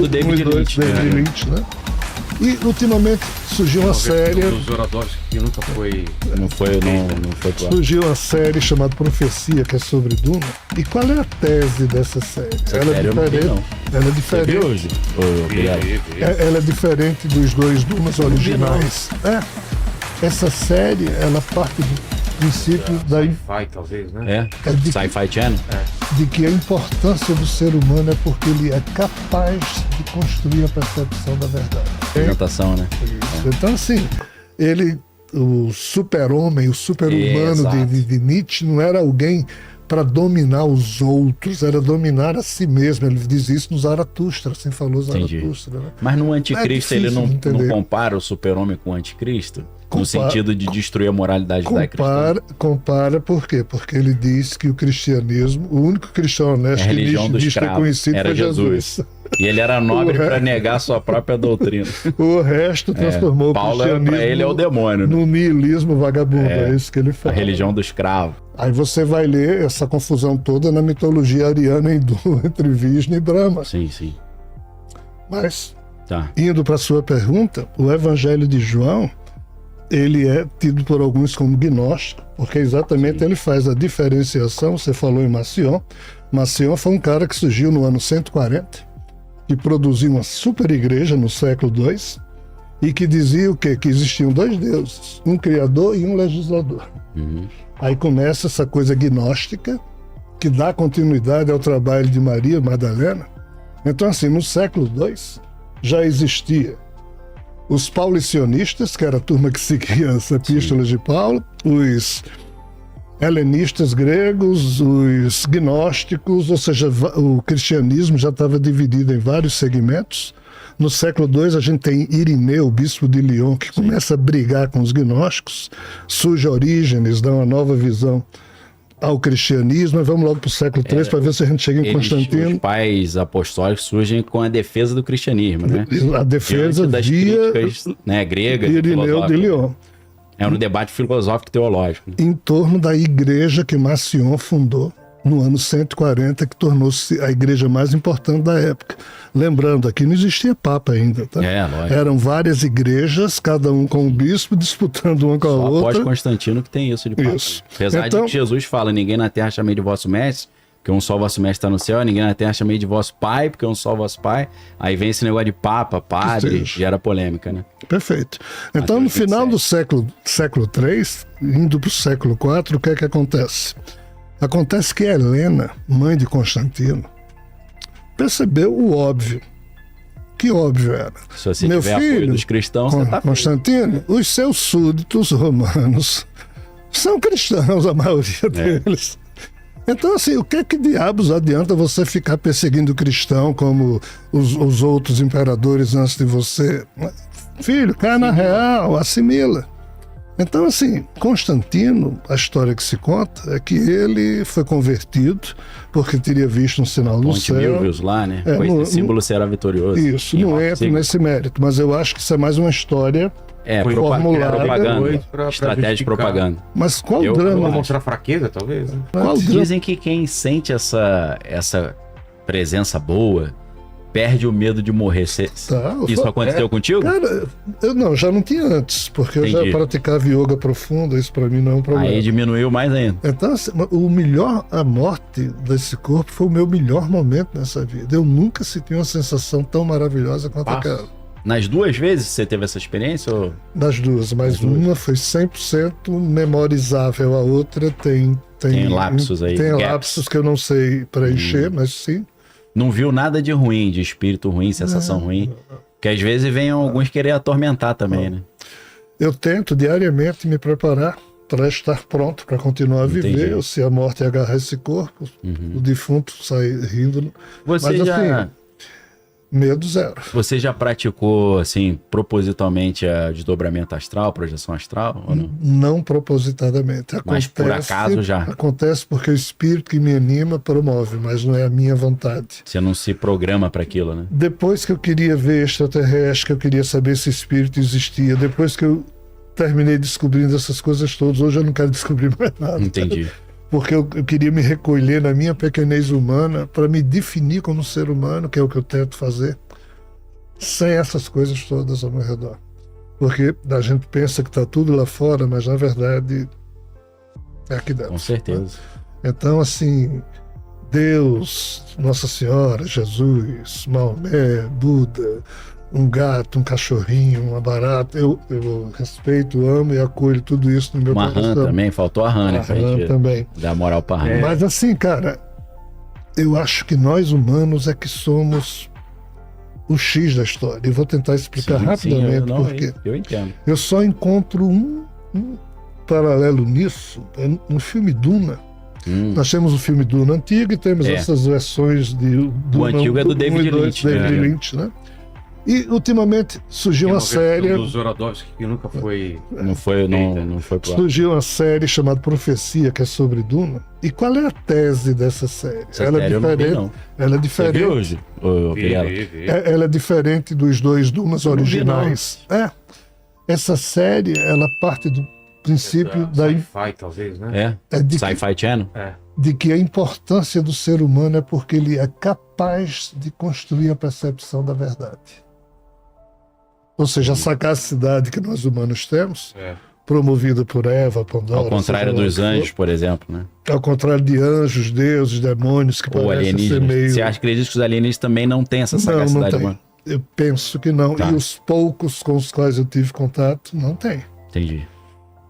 Do David Lynch. David Lynch, né? E ultimamente surgiu uma série. Dos oradores que nunca foi. Não foi pro ar. Surgiu uma série chamada Profecia, que é sobre Duna. E qual é a tese dessa série? Ela é diferente. Ela é diferente. Ela é diferente dos dois Dunas originais. Essa série, ela parte do princípio Sci-fi, talvez, né? Sci-Fi Channel. de que a importância do ser humano é porque ele é capaz de construir a percepção da verdade. Apresentação, né? Isso. Então, assim, o super-homem, o super-humano Exato. de Nietzsche não era alguém para dominar os outros, era dominar a si mesmo. Ele diz isso no Zaratustra, assim falou Zaratustra. Né? Mas no Anticristo ele não entender. compara o super-homem com o Anticristo? No Compara- sentido de destruir a moralidade da cristã? Compara por quê? Porque ele diz que o cristianismo, o único cristão honesto É a que religião do Nietzsche ter escravo. conhecido Era foi Jesus. E ele era nobre O para resto- negar sua própria doutrina. O resto transformou Paulo, o cristianismo para ele, é o demônio, né? no niilismo vagabundo, é isso que ele A fala. religião do escravo. Aí você vai ler essa confusão toda na mitologia ariana hindu entre Vishnu e Brahma. Sim, sim. Mas, Tá. indo para a sua pergunta, o Evangelho de João, ele é tido por alguns como gnóstico, porque exatamente ele faz a diferenciação. Você falou em Marcion. Marcion foi um cara que surgiu no ano 140, que produziu uma super igreja no século II, e que dizia o quê? Que existiam dois deuses, um criador e um legislador. Aí começa essa coisa gnóstica, que dá continuidade ao trabalho de Maria Madalena. Então, assim, no século II, já existia os paulicionistas, que era a turma que seguia as epístolas de Paulo, os helenistas gregos, os gnósticos, ou seja, o cristianismo já estava dividido em vários segmentos. No século II, a gente tem Irineu, o bispo de Lyon, que começa a brigar com os gnósticos, surge Orígenes, dá uma nova visão ao cristianismo. Mas vamos logo para o século III para ver se a gente chega em Constantino. Os pais apostólicos surgem com a defesa do cristianismo, né? A defesa Diante das via críticas, né, gregas e Irineu de filosóficas. Lyon, É um debate filosófico teológico. em torno da igreja que Marcion fundou no ano 140, que tornou-se a igreja mais importante da época. Lembrando, aqui não existia papa ainda, tá? Lógico. Eram várias igrejas, cada um com um bispo, disputando uma com a Só após outra. Constantino que tem isso de papa. Isso. Apesar Então- de que Jesus fala, ninguém na terra chamei de vosso mestre, porque um só vosso mestre está no céu, ninguém na terra chamei de vosso pai, porque um só vosso pai. Aí vem esse negócio de papa, padre, Isso. gera polêmica, né? Perfeito. Então, no Mateus final 27. do século III, indo para o século IV, o que é que acontece? Acontece que Helena, mãe de Constantino, percebeu o óbvio. Que óbvio era? Se você Meu tiver apoio filho, dos cristãos, você tá feito. Constantino, os seus súditos romanos são cristãos, a maioria deles. Então, assim, o que diabos adianta você ficar perseguindo o cristão como os outros imperadores antes de você? Filho, cai na real, assimila. Então, assim, Constantino, a história que se conta é que ele foi convertido porque teria visto um sinal no Ponte céu. Milvius lá, né? É, Com no- esse símbolo será vitorioso. Isso, Em não Roma, entro sim. nesse mérito, mas eu acho que isso é mais uma história. Foi formulada propaganda. pra Estratégia de justificar. propaganda. Mas qual Eu- Pra drama? mostrar fraqueza, talvez. Né? Qual drama? Dizem que quem sente essa presença boa perde o medo de morrer. Tá, Isso aconteceu contigo? Cara, eu já não tinha antes, porque eu Entendi. já praticava yoga profunda, isso pra mim não é um problema. Aí diminuiu mais ainda. Então, assim, a morte desse corpo foi o meu melhor momento nessa vida. Eu nunca senti uma sensação tão maravilhosa quanto Paz. aquela. Nas duas vezes você teve essa experiência? Ou... Das duas, mas uma foi 100% memorizável, a outra tem lapsos aí, Tem gaps. lapsos que eu não sei preencher, mas sim. Não viu nada de ruim, de espírito ruim, sensação ruim? Que às vezes vem alguns querer atormentar também, né? Eu tento diariamente me preparar para estar pronto para continuar a viver. Entendi. Ou se a morte agarrar esse corpo, o defunto sai rindo. Você Mas já... assim, medo zero. Você já praticou, assim, propositalmente a desdobramento astral, projeção astral? Ou não? Não propositadamente. Mas por acaso já? Acontece porque o espírito que me anima promove, mas não é a minha vontade. Você não se programa para aquilo, né? Depois que eu queria ver extraterrestre, que eu queria saber se espírito existia, depois que eu terminei descobrindo essas coisas todas, hoje eu não quero descobrir mais nada. Entendi. Porque eu queria me recolher na minha pequenez humana para me definir como ser humano, que é o que eu tento fazer. sem essas coisas todas ao meu redor. Porque a gente pensa que está tudo lá fora, mas na verdade é aqui dentro. Com certeza. Então, assim, Deus, Nossa Senhora, Jesus, Maomé, Buda, um gato, um cachorrinho, uma barata, eu respeito, amo e acolho tudo isso no meu coração. Uma rã também, faltou a rã, né? A rã também. Dar moral pra rã. Mas assim, cara, eu acho que nós humanos é que somos o X da história. E vou tentar explicar rapidamente, porque eu entendo. eu só encontro um paralelo nisso no filme Duna. Nós temos o filme Duna antigo e temos essas versões de Duna. O antigo é do David Lynch. David Lynch, né? E ultimamente surgiu uma série. Do Zorodowski, que nunca foi. Não foi pro ar. Surgiu uma série chamada Profecia, que é sobre Duna. E qual é a tese dessa série? Ela é diferente. Você viu hoje? Ela é diferente dos dois Dunas originais. Essa série, ela parte do princípio da Sci-Fi, talvez, né? Sci-Fi Channel? De que a importância do ser humano é porque ele é capaz de construir a percepção da verdade. Ou seja, a sagacidade que nós humanos temos, promovida por Eva, Pandora... Ao contrário dos anjos, por exemplo, né? Ao contrário de anjos, deuses, demônios, que parecem ser meio... Você acredita que os alienígenas também não têm essa sagacidade humana? Eu penso que não. E os poucos com os quais eu tive contato, não tem. Entendi.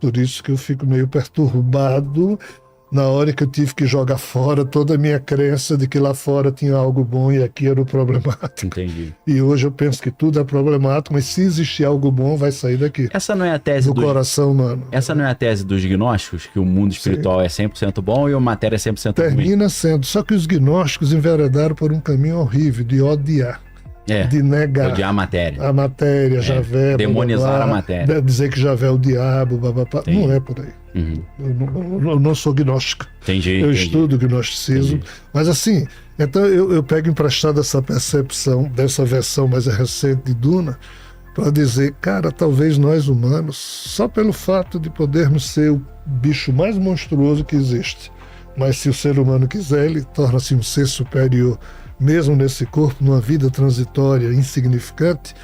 Por isso que eu fico meio perturbado na hora que eu tive que jogar fora toda a minha crença de que lá fora tinha algo bom e aqui era o problemático. Entendi. E hoje eu penso que tudo é problemático, mas se existir algo bom, vai sair daqui. Essa não é a tese do coração humano. Essa não é a tese dos gnósticos, que o mundo espiritual é 100% bom e a matéria é 100% ruim? Termina sendo. Só que os gnósticos enveredaram por um caminho horrível de odiar. De negar odiar a matéria. A matéria, Javé. Demonizar a matéria. Dizer que Javé é o diabo, babapá. Não é por aí. Eu não sou gnóstico. Eu estudo gnosticismo. Mas assim, então eu pego emprestado essa percepção dessa versão mais recente de Duna para dizer, cara, talvez nós humanos, só pelo fato de podermos ser o bicho mais monstruoso que existe, mas se o ser humano quiser, ele torna-se um ser superior, mesmo nesse corpo, numa vida transitória, insignificante.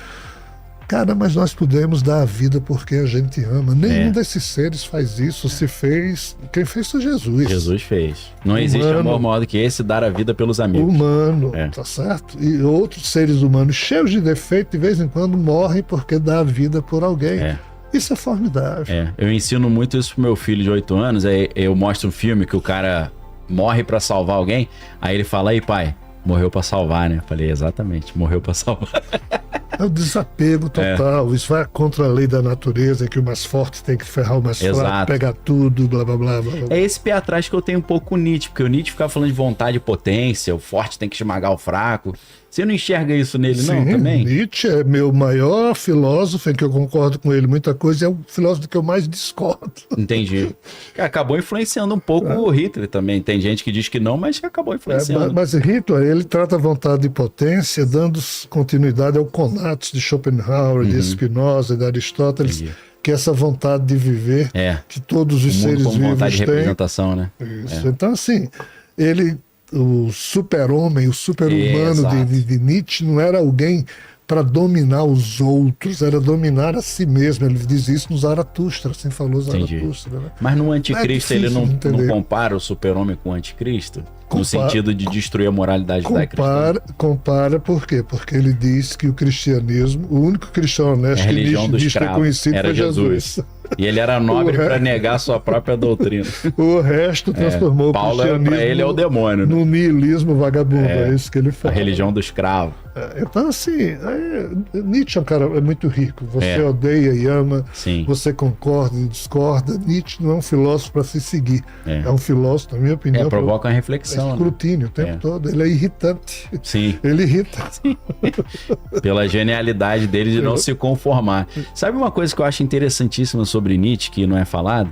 Cara, mas nós podemos dar a vida porque a gente ama. Nenhum desses seres faz isso. Se fez, quem fez foi Jesus. Jesus fez. Não existe amor maior do que esse, dar a vida pelos amigos. Humano, tá certo? E outros seres humanos cheios de defeito, de vez em quando, morrem porque dá a vida por alguém. Isso é formidável. Eu ensino muito isso pro meu filho de 8 anos. Aí eu mostro um filme que o cara morre pra salvar alguém. Aí ele fala, aí pai, morreu pra salvar, né? Eu falei, exatamente, morreu pra salvar. É o desapego total. Isso vai contra a lei da natureza, que o mais forte tem que ferrar o mais fraco, pegar tudo, blá, blá, blá, blá. É esse pé atrás que eu tenho um pouco com o Nietzsche, porque o Nietzsche ficava falando de vontade e potência, o forte tem que esmagar o fraco. Você não enxerga isso nele, não, também? Nietzsche é meu maior filósofo, em que eu concordo com ele muita coisa, é o filósofo que eu mais discordo. Entendi. Acabou influenciando um pouco o Hitler também. Tem gente que diz que não, mas acabou influenciando. Mas Hitler, ele trata a vontade de potência, dando continuidade ao Conatos de Schopenhauer, de Spinoza, de Aristóteles, que é essa vontade de viver que todos os seres vivos têm. Vontade de representação, né? Isso. Então, assim, o super-homem, o super-humano de Nietzsche não era alguém para dominar os outros, era dominar a si mesmo. Ele diz isso no Zaratustra, assim falou Zaratustra. Né? Mas no Anticristo ele não compara o super-homem com o Anticristo? No sentido de destruir a moralidade da cristã? Compara por quê? Porque ele diz que o cristianismo, o único cristão honesto que Nietzsche ter conhecido foi Jesus. E ele era nobre para negar a sua própria doutrina. O resto transformou Paulo, o cristianismo para ele, é o demônio. No niilismo vagabundo, é isso que ele fala. A religião do escravo. Então, assim, Nietzsche é um cara muito rico. Você odeia e ama, você concorda e discorda. Nietzsche não é um filósofo para se seguir. É um filósofo, na minha opinião. Provoca uma reflexão. Escrutínio o tempo todo. Ele é irritante. Sim. Ele irrita. Sim. Pela genialidade dele de não se conformar. Sabe uma coisa que eu acho interessantíssima sobre Nietzsche, que não é falado?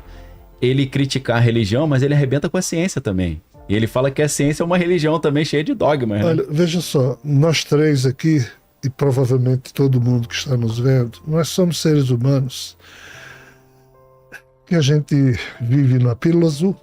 Ele criticar a religião, mas ele arrebenta com a ciência também. E ele fala que a ciência é uma religião também cheia de dogmas. Né? Olha, veja só, nós três aqui, e provavelmente todo mundo que está nos vendo, nós somos seres humanos que a gente vive na pílula azul,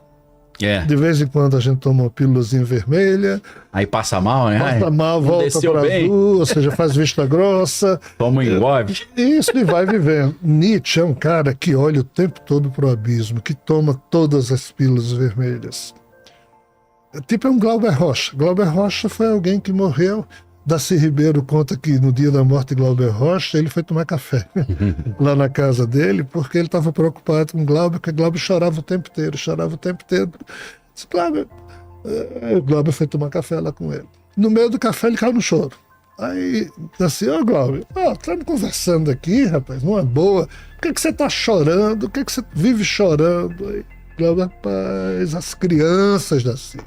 De vez em quando a gente toma uma pílulazinha vermelha. Aí passa mal, né? Passa mal, volta para azul, ou seja, faz vista grossa. Toma um engove. Isso, e vai vivendo. Nietzsche é um cara que olha o tempo todo para o abismo, que toma todas as pílulas vermelhas. Tipo, é um Glauber Rocha. Glauber Rocha foi alguém que morreu. Darcy Ribeiro conta que no dia da morte de Glauber Rocha, ele foi tomar café lá na casa dele, porque ele estava preocupado com Glauber, porque Glauber chorava o tempo inteiro. Disse, Glauber foi tomar café lá com ele. No meio do café ele caiu no choro. Aí, assim, Glauber, estamos conversando aqui, rapaz, numa boa. Por que você está chorando? Por que você vive chorando? Aí, Glauber, rapaz, as crianças, Darcy.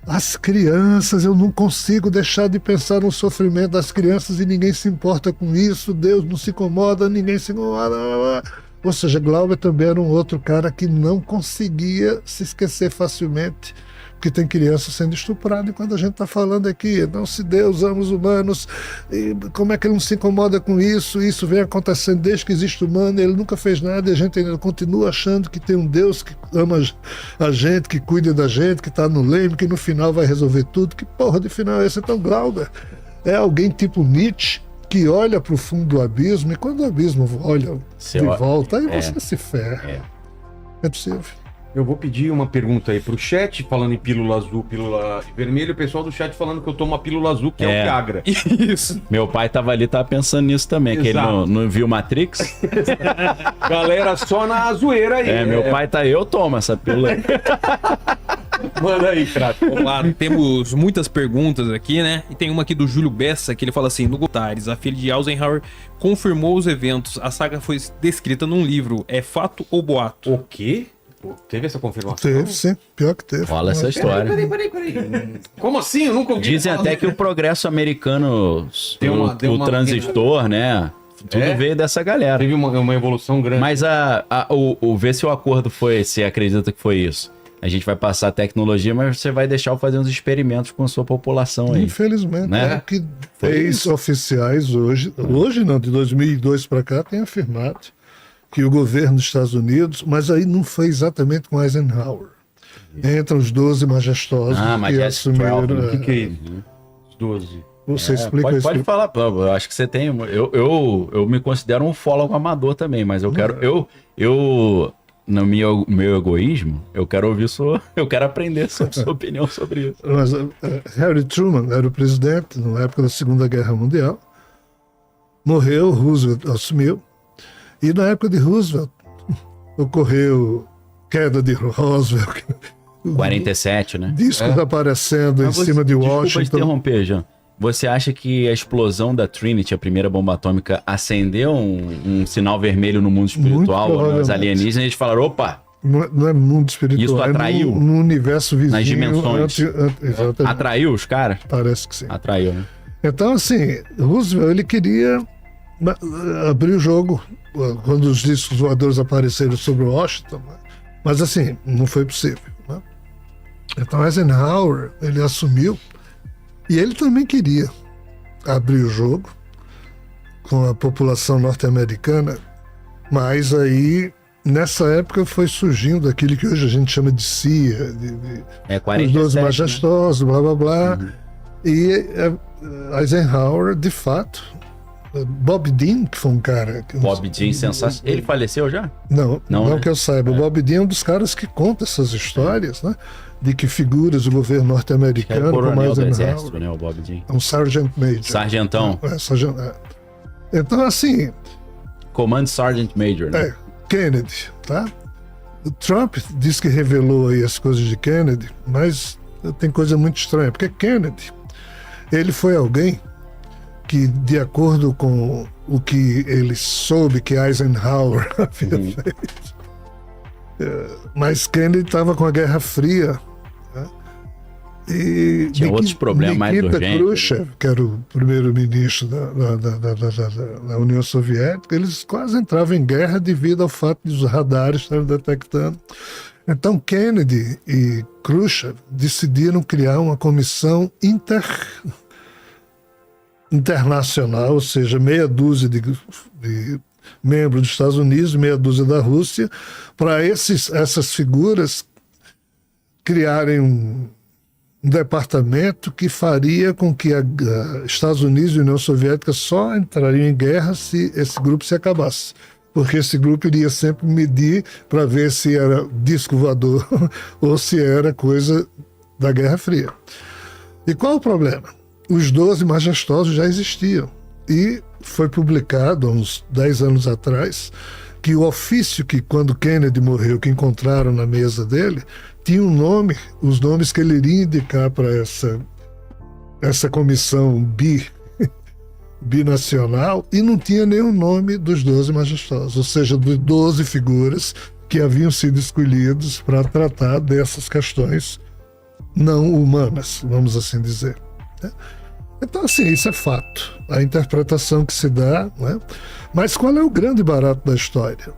As crianças, eu não consigo deixar de pensar no sofrimento das crianças e ninguém se importa com isso, Deus não se incomoda, ninguém se incomoda. Ou seja, Glauber também era um outro cara que não conseguia se esquecer facilmente, porque tem criança sendo estuprada, e quando a gente está falando aqui, não, se Deus ama os humanos, como é que ele não se incomoda com isso? Isso vem acontecendo desde que existe humano, ele nunca fez nada, e a gente ainda continua achando que tem um Deus que ama a gente, que cuida da gente, que está no leme, que no final vai resolver tudo. Que porra de final é esse? Então Glauber é alguém tipo Nietzsche, que olha para o fundo do abismo, e quando o abismo olha volta, aí você se ferra. É possível. Eu vou pedir uma pergunta aí pro chat, falando em pílula azul, pílula vermelha, o pessoal do chat falando que eu tomo uma pílula azul, que é o Viagra. Isso. Meu pai tava pensando nisso também, que ele não viu Matrix. Galera, só na zoeira aí. Meu pai eu tomo essa pílula aí. Manda aí, craque. Claro, temos muitas perguntas aqui, né? E tem uma aqui do Júlio Bessa, que ele fala assim: no Guterres, a filha de Eisenhower confirmou os eventos. A saga foi descrita num livro. É fato ou boato? O quê? Teve essa confirmação? Teve, sim. Pior que teve. Fala essa história. Peraí. Como assim? Eu nunca ouvi. Dizem até que o progresso americano, o transistor, né? Tudo veio dessa galera. Teve uma evolução grande. Mas ver se o acordo foi, se acredita que foi isso. A gente vai passar a tecnologia, mas você vai deixar eu fazer uns experimentos com a sua população aí. Infelizmente, né? É o que ex-oficiais hoje não, de 2002 para cá, tem afirmado que o governo dos Estados Unidos, mas aí não foi exatamente com Eisenhower, entre os 12 majestosos que assumiram. O que é isso? Os 12. Você explica isso? Pode falar, eu acho que você tem. Eu me considero um fólogo amador também, mas eu quero. No meu egoísmo, eu quero ouvir eu quero aprender sobre sua opinião sobre isso. Mas Harry Truman era o presidente na época da Segunda Guerra Mundial. Morreu, Roosevelt assumiu. E na época de Roosevelt ocorreu queda de Roosevelt. 47, né? Discos aparecendo em cima de Washington. Desculpa interromper, Jean. Você acha que a explosão da Trinity, a primeira bomba atômica, acendeu um sinal vermelho no mundo espiritual, nos alienígenas, e eles falaram, opa! Não é mundo espiritual, isso atraiu no universo vizinho. Nas dimensões. Exatamente. Atraiu os caras? Parece que sim. Atraiu, né? Então, assim, Roosevelt, ele queria abrir o jogo quando os discos voadores apareceram sobre Washington, mas assim, não foi possível, né? Então Eisenhower, ele assumiu e ele também queria abrir o jogo com a população norte-americana, mas aí nessa época foi surgindo aquilo que hoje a gente chama de CIA, 47, os 12 majestosos, né? Blá blá blá. Uhum. E Eisenhower, de fato, Bob Dean, que foi um cara... Bob Dean, sensacional. Ele faleceu já? Não né? Que eu saiba. O Bob Dean é um dos caras que conta essas histórias, né? De que figuras do governo norte-americano... É o coronel do exército, né? O Bob Dean. É um Sergeant Major. Sargentão. Então, assim... Command Sergeant Major, né? Kennedy, tá? O Trump diz que revelou aí as coisas de Kennedy, mas tem coisa muito estranha, porque Kennedy, ele foi alguém que, de acordo com o que ele soube que Eisenhower havia feito, mas Kennedy estava com a Guerra Fria, né? E tinha outros problemas mais urgentes. Khrushchev, que era o primeiro-ministro da União Soviética, eles quase entravam em guerra devido ao fato de os radares estarem detectando. Então Kennedy e Khrushchev decidiram criar uma comissão internacional, ou seja, meia dúzia de membros dos Estados Unidos, meia dúzia da Rússia, para essas figuras criarem um departamento que faria com que Estados Unidos e União Soviética só entrariam em guerra se esse grupo se acabasse. Porque esse grupo iria sempre medir para ver se era disco voador ou se era coisa da Guerra Fria. E qual o problema? Os 12 majestosos já existiam. E foi publicado, há uns 10 anos atrás, que o ofício que, quando Kennedy morreu, que encontraram na mesa dele, tinha um nome, os nomes que ele iria indicar para essa comissão binacional, e não tinha nenhum nome dos 12 majestosos, ou seja, de 12 figuras que haviam sido escolhidos para tratar dessas questões não humanas, vamos assim dizer. Então, assim, isso é fato. A interpretação que se dá, né? Mas qual é o grande barato da história?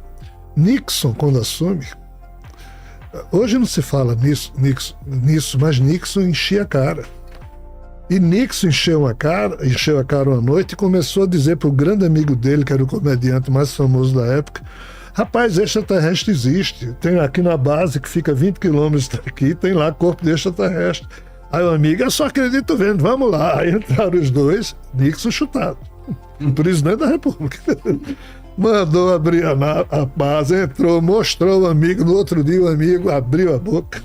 Nixon, quando assume, hoje não se fala nisso, mas Nixon enchia a cara. E Nixon encheu a cara uma noite e começou a dizer para o grande amigo dele, que era o comediante mais famoso da época: rapaz, extraterrestre existe. Tem aqui na base, que fica 20 quilômetros daqui, tem lá corpo de extraterrestre. Aí o amigo: eu só acredito vendo, vamos lá. Aí entraram os dois, Nixon chutado. O presidente da República. Mandou abrir a base, entrou, mostrou o amigo. No outro dia o amigo abriu a boca,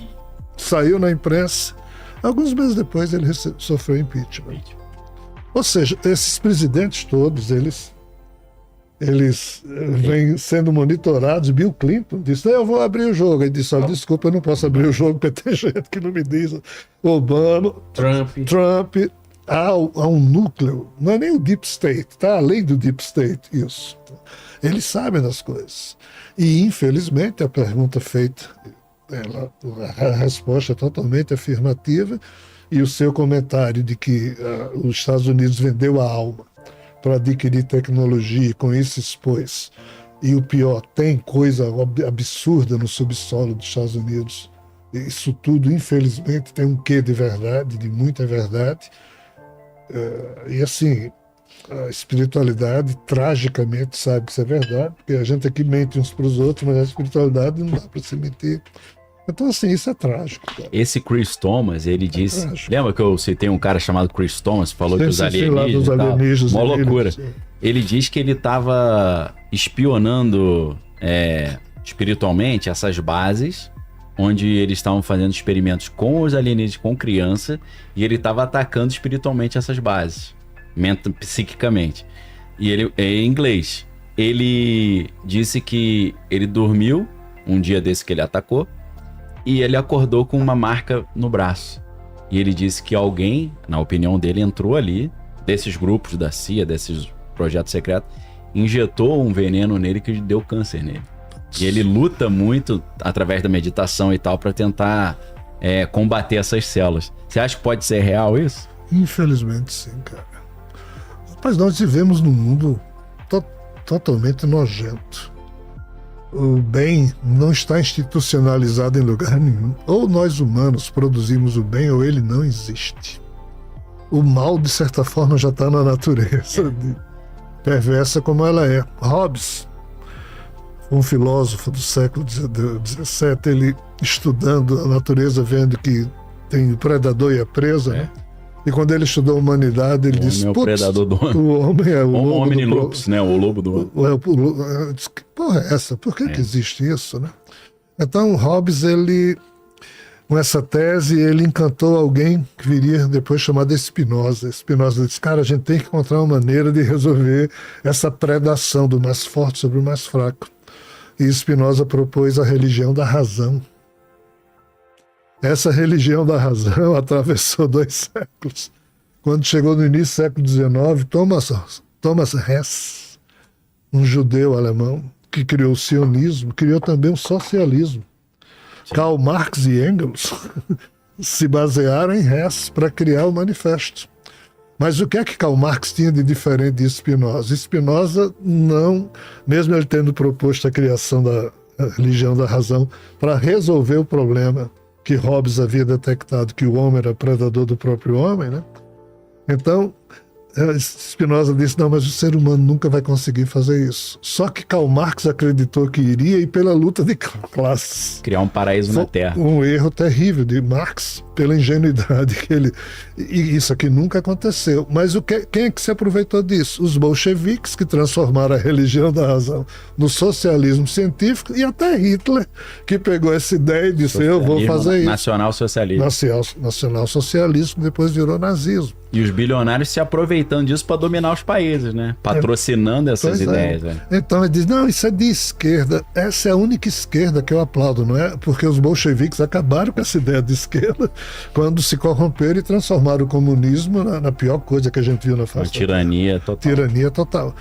saiu na imprensa. Alguns meses depois ele sofreu impeachment. Ou seja, esses presidentes todos, eles vêm sendo monitorados. Bill Clinton disse: eu vou abrir o jogo. Ele disse: olha, desculpa, eu não posso abrir o jogo, porque tem gente que não me diz. Obama, Trump. Há um núcleo, não é nem o Deep State, está além do Deep State, isso. Eles sabem das coisas. E, infelizmente, a pergunta feita, a resposta é totalmente afirmativa, e o seu comentário de que os Estados Unidos vendeu a alma para adquirir tecnologia e com isso expôs. E o pior, tem coisa absurda no subsolo dos Estados Unidos. Isso tudo, infelizmente, tem um quê de verdade, de muita verdade. E assim, a espiritualidade tragicamente sabe que isso é verdade, porque a gente aqui mente uns para os outros, mas a espiritualidade não dá para se mentir. Então, assim, isso é trágico. Cara. Esse Chris Thomas, ele disse... Lembra que eu citei um cara chamado Chris Thomas, falou que os alienígenas... Uma loucura. Ele diz que ele estava espionando espiritualmente essas bases, onde eles estavam fazendo experimentos com os alienígenas, com criança, e ele estava atacando espiritualmente essas bases, psiquicamente. E ele, em inglês, ele disse que ele dormiu um dia desse que ele atacou, e ele acordou com uma marca no braço. E ele disse que alguém, na opinião dele, entrou ali, desses grupos da CIA, desses projetos secretos, injetou um veneno nele que deu câncer nele. E ele luta muito, através da meditação e tal, para tentar combater essas células. Você acha que pode ser real isso? Infelizmente, sim, cara. Rapaz, nós vivemos num mundo totalmente nojento. O bem não está institucionalizado em lugar nenhum. Ou nós humanos produzimos o bem, ou ele não existe. O mal, de certa forma, já está na natureza, perversa como ela é. Hobbes, um filósofo do século XVII, ele estudando a natureza, vendo que tem o predador e a presa, né? E quando ele estudou a humanidade, ele disse: o predador do homem. O homem é o Homo lobo homini lupus, né? O lobo do homem. Que porra é essa? Por que existe isso, né? Então, Hobbes, ele, com essa tese, ele encantou alguém que viria depois chamado Spinoza. Spinoza disse: cara, a gente tem que encontrar uma maneira de resolver essa predação do mais forte sobre o mais fraco. E Spinoza propôs a religião da razão. Essa religião da razão atravessou 2 séculos. Quando chegou no início do século XIX, Thomas Hess, um judeu alemão que criou o sionismo, criou também o socialismo. Sim. Karl Marx e Engels se basearam em Hess para criar o manifesto. Mas o que é que Karl Marx tinha de diferente de Spinoza? Spinoza não, mesmo ele tendo proposto a criação da religião da razão para resolver o problema que Hobbes havia detectado, que o homem era predador do próprio homem, né? Então, Spinoza disse, não, mas o ser humano nunca vai conseguir fazer isso. Só que Karl Marx acreditou que iria e pela luta de classes. Criar um paraíso na Terra. Um erro terrível de Marx, pela ingenuidade que ele... E isso aqui nunca aconteceu. Mas quem é que se aproveitou disso? Os bolcheviques, que transformaram a religião da razão no socialismo científico, e até Hitler, que pegou essa ideia e disse, eu vou fazer isso. Nacional-socialismo. Nacional-socialismo, depois virou nazismo. E os bilionários se aproveitando disso para dominar os países, né? Patrocinando essas ideias. Né? Então ele diz, não, isso é de esquerda. Essa é a única esquerda que eu aplaudo, não é? Porque os bolcheviques acabaram com essa ideia de esquerda quando se corromperam e transformaram o comunismo na pior coisa que a gente viu na face. Tirania total. Tirania total.